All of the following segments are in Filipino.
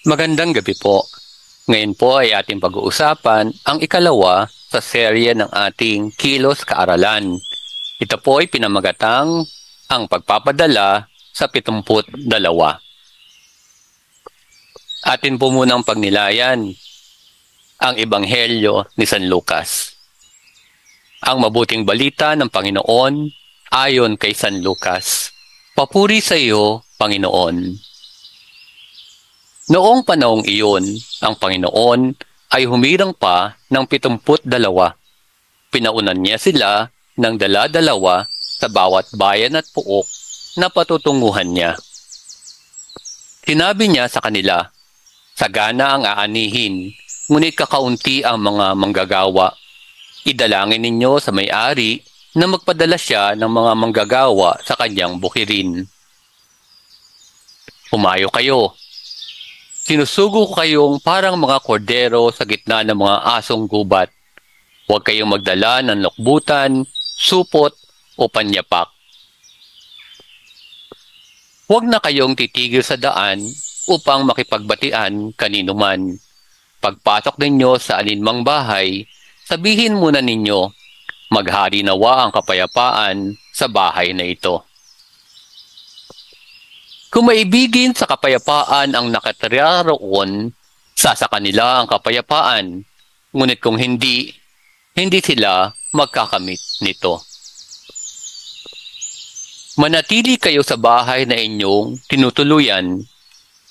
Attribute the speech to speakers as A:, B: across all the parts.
A: Magandang gabi po. Ngayon po ay ating pag-uusapan ang ikalawa sa serye ng ating Kilos Kaaralan. Ito po ay pinamagatang ang pagpapadala sa 72. Atin po munang pagnilayan ang Ebanghelyo ni San Lucas. Ang mabuting balita ng Panginoon ayon kay San Lucas. Papuri sa iyo, Panginoon. Noong panahong iyon, ang Panginoon ay humirang pa ng 72. Pinaunan niya sila ng dala-dalawa sa bawat bayan at puok na patutunguhan niya. Sinabi niya sa kanila, sagana ang aanihin, ngunit kakaunti ang mga manggagawa. Idalangin ninyo sa may-ari na magpadala siya ng mga manggagawa sa kanyang bukirin. Humayo kayo. Sinusugo ko kayong parang mga kordero sa gitna ng mga asong gubat. Huwag kayong magdala ng lokbutan, supot o panyapak. Huwag na kayong titigil sa daan upang makipagbatian kanino man. Pagpasok ninyo sa alinmang bahay, sabihin muna ninyo, maghari nawa ang kapayapaan sa bahay na ito. Kung maibigin sa kapayapaan ang nakatira roon, sa kanila ang kapayapaan. Ngunit kung hindi sila magkakamit nito. Manatili kayo sa bahay na inyong tinutuluyan.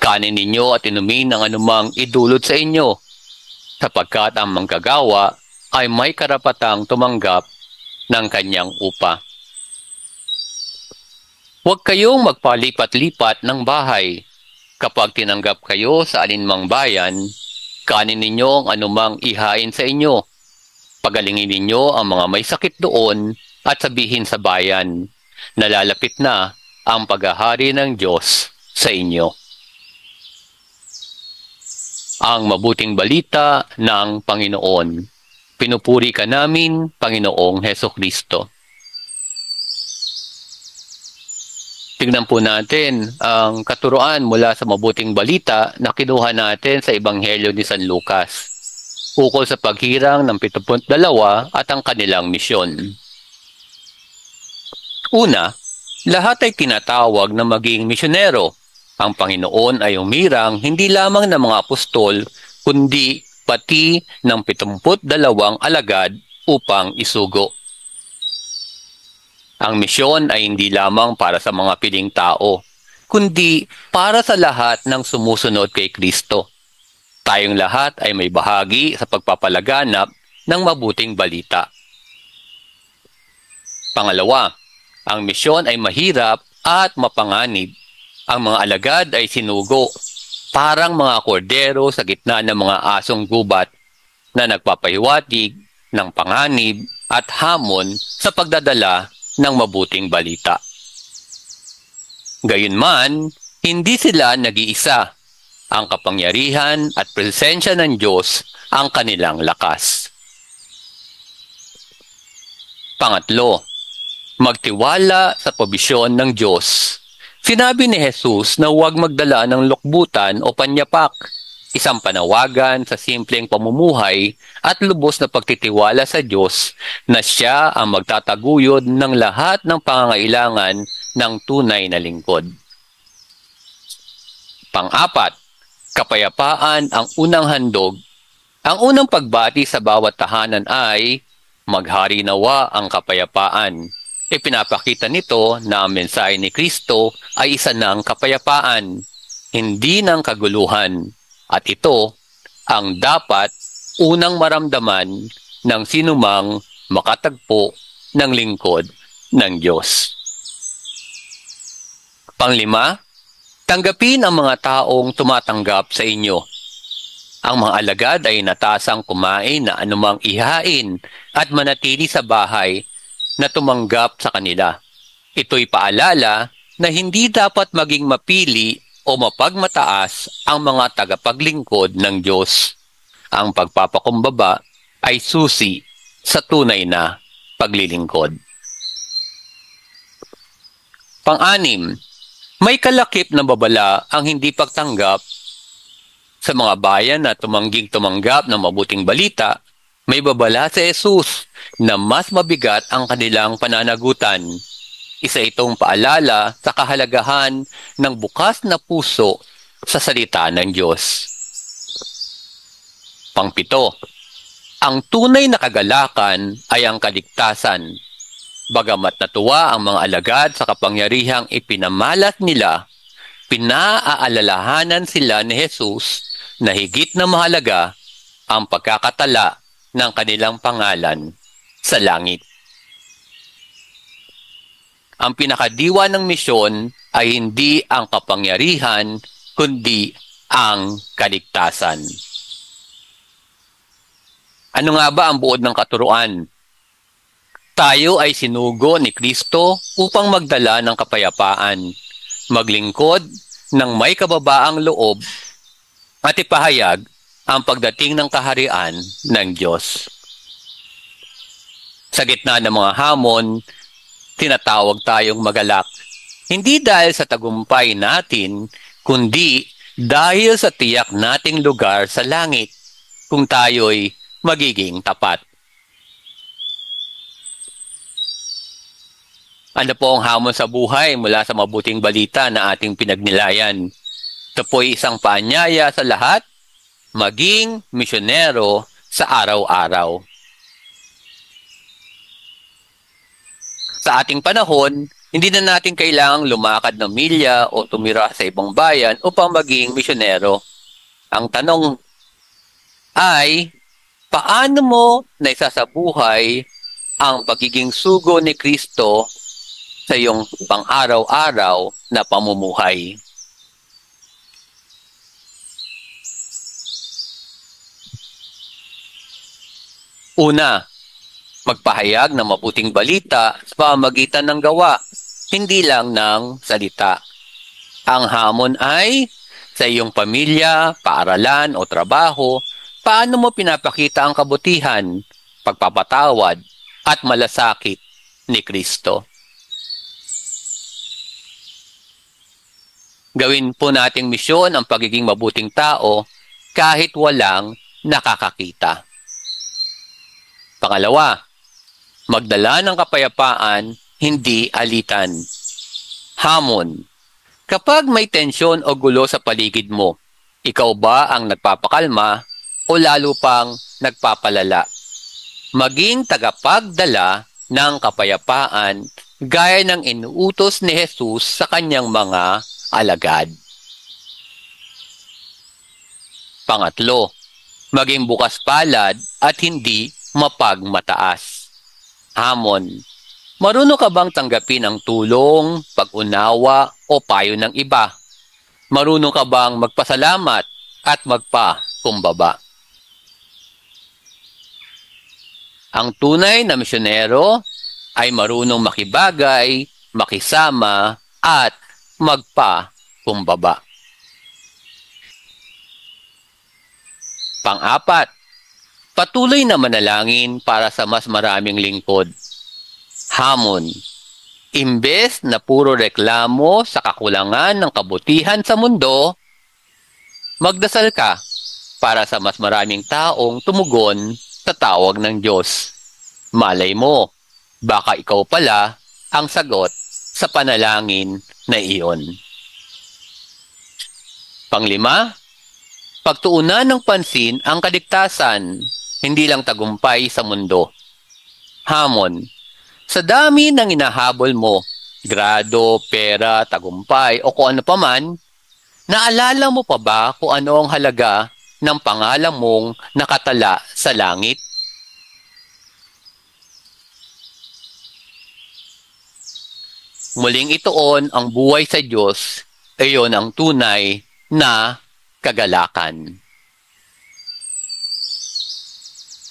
A: Kanin ninyo at inumin ang anumang idulot sa inyo, sapagkat ang manggagawa ay may karapatang tumanggap ng kanyang upa. Huwag kayong magpalipat-lipat ng bahay. Kapag tinanggap kayo sa alinmang bayan, kanin ninyo ang anumang ihain sa inyo. Pagalingin ninyo ang mga may sakit doon at sabihin sa bayan, nalalapit na ang paghahari ng Diyos sa inyo. Ang mabuting balita ng Panginoon. Pinupuri ka namin, Panginoong Hesukristo. Tignan po natin ang katuruan mula sa mabuting balita na kinuha natin sa Ebanghelyo ni San Lucas ukol sa paghirang ng 72 at ang kanilang misyon. Una, lahat ay tinatawag na maging misyonero. Ang Panginoon ay umirang hindi lamang ng mga apostol, kundi pati ng 72 alagad upang isugo. Ang misyon ay hindi lamang para sa mga piling tao, kundi para sa lahat ng sumusunod kay Kristo. Tayong lahat ay may bahagi sa pagpapalaganap ng mabuting balita. Pangalawa, ang misyon ay mahirap at mapanganib. Ang mga alagad ay sinugo, parang mga kordero sa gitna ng mga asong gubat na nagpapahiwatig ng panganib at hamon sa pagdadala ng mabuting balita. Gayunman, hindi sila nag-iisa. Ang kapangyarihan at presensya ng Diyos ang kanilang lakas. Pangatlo, magtiwala sa probisyon ng Diyos. Sinabi ni Jesus na huwag magdala ng lokbutan o panyapak, isang panawagan sa simpleng pamumuhay at lubos na pagtitiwala sa Diyos na Siya ang magtataguyod ng lahat ng pangangailangan ng tunay na lingkod. Pang-apat, kapayapaan ang unang handog. Ang unang pagbati sa bawat tahanan ay, maghari nawa ang kapayapaan. Ipinapakita nito na ang mensahe ni Kristo ay isa ng kapayapaan, hindi ng kaguluhan. At ito ang dapat unang maramdaman ng sinumang makatagpo ng lingkod ng Diyos. Panglima, tanggapin ang mga taong tumatanggap sa inyo. Ang mga alagad ay natasang kumain na anumang ihain at manatili sa bahay na tumanggap sa kanila. Ito'y paalala na hindi dapat maging mapili o mapagmataas ang mga tagapaglingkod ng Diyos. Ang pagpapakumbaba ay susi sa tunay na paglilingkod. Pang-anim, may kalakip na babala ang hindi pagtanggap Sa mga bayan na tumangging tumanggap ng mabuting balita, may babala si Jesus na mas mabigat ang kanilang pananagutan. Isa itong paalala sa kahalagahan ng bukas na puso sa salita ng Diyos. Pangpito, ang tunay na kagalakan ay ang kaligtasan. Bagamat natuwa ang mga alagad sa kapangyarihang ipinamalas nila, pinaaalalahanan sila ni Jesus na higit na mahalaga ang pagkakatala ng kanilang pangalan sa langit. Ang pinakadiwa ng misyon ay hindi ang kapangyarihan, kundi ang kaligtasan. Ano nga ba ang buod ng katuruan? Tayo ay sinugo ni Kristo upang magdala ng kapayapaan, maglingkod ng may kababaang loob, at ipahayag ang pagdating ng kaharian ng Diyos. Sa gitna ng mga hamon, tinatawag tayong magalak, hindi dahil sa tagumpay natin, kundi dahil sa tiyak nating lugar sa langit, kung tayo'y magiging tapat. Ano po ang hamon sa buhay mula sa mabuting balita na ating pinagnilayan? Ito po'y isang paanyaya sa lahat, maging misyonero sa araw-araw. Sa ating panahon, hindi na natin kailangang lumakad ng milya o tumira sa ibang bayan upang maging misyonero. Ang tanong ay, paano mo naisasabuhay ang pagiging sugo ni Kristo sa iyong pang-araw-araw na pamumuhay? Una, magpahayag ng mabuting balita sa pamamagitan ng gawa, hindi lang ng salita. Ang hamon ay sa iyong pamilya, paaralan o trabaho, paano mo pinapakita ang kabutihan, pagpapatawad at malasakit ni Kristo. Gawin po nating misyon ang pagiging mabuting tao kahit walang nakakakita. Pangalawa, magdala ng kapayapaan, hindi alitan. Hamon. Kapag may tensyon o gulo sa paligid mo, ikaw ba ang nagpapakalma o lalo pang nagpapalala? Maging tagapagdala ng kapayapaan gaya ng inuutos ni Jesus sa kanyang mga alagad. Pangatlo, maging bukas palad at hindi mapagmataas. Hamon. Marunong ka bang tanggapin ang tulong, pag-unawa o payo ng iba? Marunong ka bang magpasalamat at magpakumbaba? Ang tunay na misyonero ay marunong makibagay, makisama at magpakumbaba. Pang-apat, patuloy na manalangin para sa mas maraming lingkod. Hamon. Imbes na puro reklamo sa kakulangan ng kabutihan sa mundo, magdasal ka para sa mas maraming taong tumugon sa tawag ng Diyos. Malay mo, baka ikaw pala ang sagot sa panalangin na iyon. Panglima, pagtuunan ng pansin ang kaligtasan, hindi lang tagumpay sa mundo. Hamon. Sa dami ng inahabol mo, grado, pera, tagumpay o kung ano paman, naalala mo pa ba kung ano ang halaga ng pangalan mong nakatala sa langit? Muling ituon ang buhay sa Diyos, iyon ang tunay na kagalakan.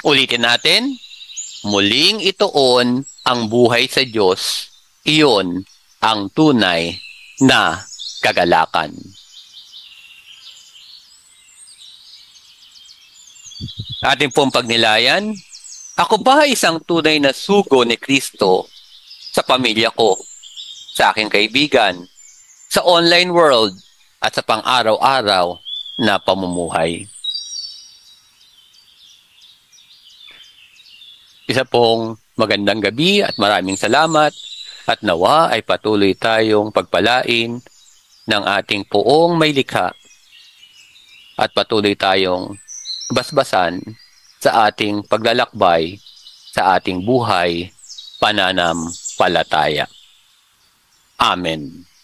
A: Ulitin natin, muling ituon ang buhay sa Diyos, iyon ang tunay na kagalakan. Ating pong pagnilayan, ako ba isang tunay na sugo ni Kristo sa pamilya ko, sa aking kaibigan, sa online world at sa pang-araw-araw na pamumuhay. Isa pong magandang gabi at maraming salamat at nawa ay patuloy tayong pagpalain ng ating Poong may likha at patuloy tayong basbasan sa ating paglalakbay sa ating buhay pananampalataya. Amen.